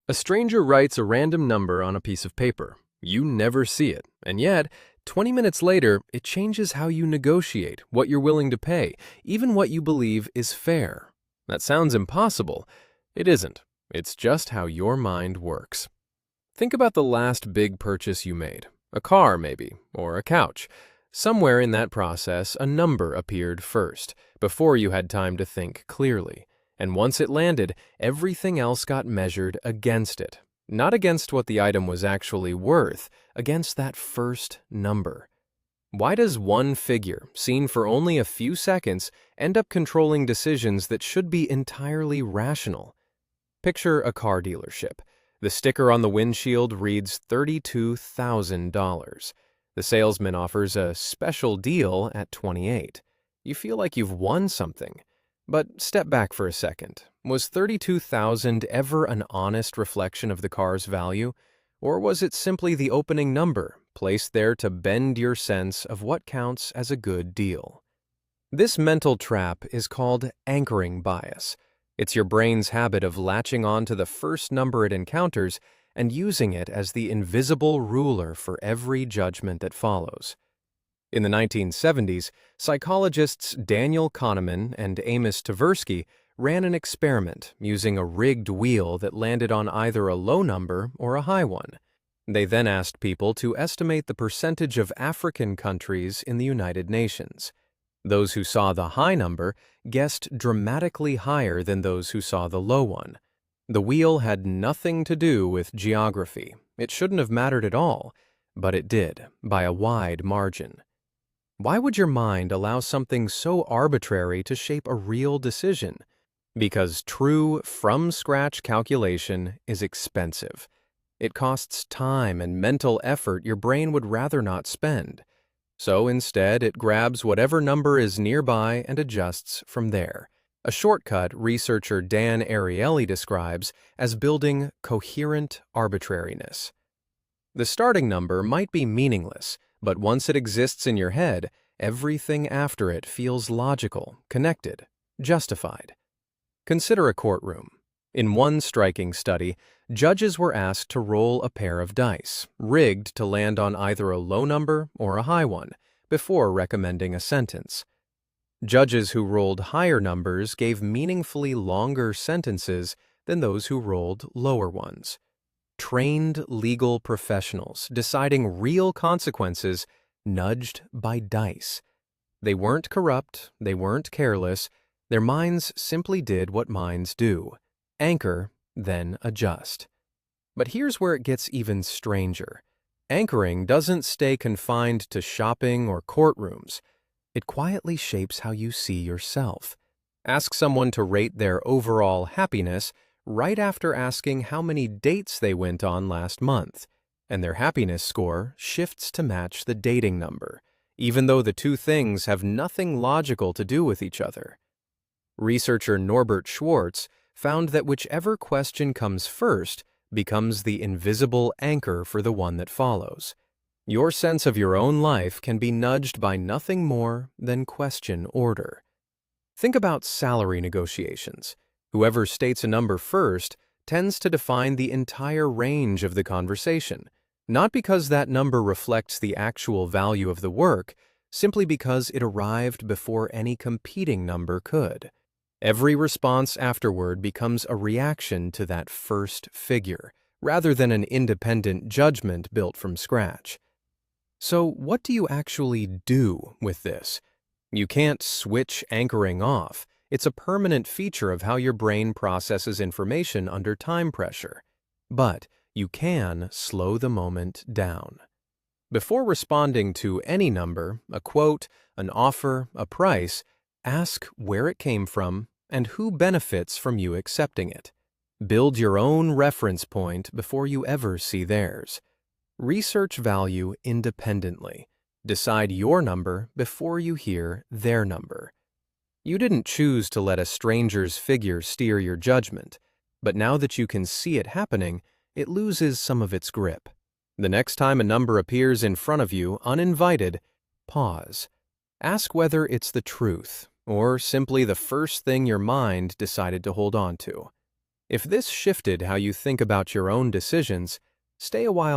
A stranger writes a random number on a piece of paper. You never see it, and yet, 20 minutes later, it changes how you negotiate, what you're willing to pay, even what you believe is fair. That sounds impossible. It isn't. It's just how your mind works. Think about the last big purchase you made. A car, maybe, or a couch. Somewhere in that process, a number appeared first, before you had time to think clearly. And once it landed, everything else got measured against it. Not against what the item was actually worth, against that first number. Why does one figure, seen for only a few seconds, end up controlling decisions that should be entirely rational? Picture a car dealership. The sticker on the windshield reads $32,000. The salesman offers a special deal at $28,000. You feel like you've won something. But step back for a second. Was $32,000 ever an honest reflection of the car's value? Or was it simply the opening number, placed there to bend your sense of what counts as a good deal? This mental trap is called anchoring bias. It's your brain's habit of latching on to the first number it encounters and using it as the invisible ruler for every judgment that follows. In the 1970s, psychologists Daniel Kahneman and Amos Tversky ran an experiment using a rigged wheel that landed on either a low number or a high one. They then asked people to estimate the percentage of African countries in the United Nations. Those who saw the high number guessed dramatically higher than those who saw the low one. The wheel had nothing to do with geography. It shouldn't have mattered at all, but it did, by a wide margin. Why would your mind allow something so arbitrary to shape a real decision? Because true, from-scratch calculation is expensive. It costs time and mental effort your brain would rather not spend. So instead, it grabs whatever number is nearby and adjusts from there. A shortcut researcher Dan Ariely describes as building coherent arbitrariness. The starting number might be meaningless, but once it exists in your head, everything after it feels logical, connected, justified. Consider a courtroom. In one striking study, judges were asked to roll a pair of dice, rigged to land on either a low number or a high one, before recommending a sentence. Judges who rolled higher numbers gave meaningfully longer sentences than those who rolled lower ones. Trained legal professionals deciding real consequences nudged by dice. They weren't corrupt, they weren't careless, their minds simply did what minds do: anchor, then adjust. But here's where it gets even stranger. Anchoring doesn't stay confined to shopping or courtrooms. It quietly shapes how you see yourself. Ask someone to rate their overall happiness right after asking how many dates they went on last month, and their happiness score shifts to match the dating number, even though the two things have nothing logical to do with each other. Researcher Norbert Schwartz found that whichever question comes first becomes the invisible anchor for the one that follows. Your sense of your own life can be nudged by nothing more than question order. Think about salary negotiations. Whoever states a number first tends to define the entire range of the conversation, not because that number reflects the actual value of the work, simply because it arrived before any competing number could. Every response afterward becomes a reaction to that first figure, rather than an independent judgment built from scratch. So what do you actually do with this? You can't switch anchoring off. It's a permanent feature of how your brain processes information under time pressure. But you can slow the moment down. Before responding to any number, a quote, an offer, a price, ask where it came from and who benefits from you accepting it. Build your own reference point before you ever see theirs. Research value independently. Decide your number before you hear their number. You didn't choose to let a stranger's figure steer your judgment, but now that you can see it happening, it loses some of its grip. The next time a number appears in front of you uninvited, pause. Ask whether it's the truth or simply the first thing your mind decided to hold on to. If this shifted how you think about your own decisions, stay a while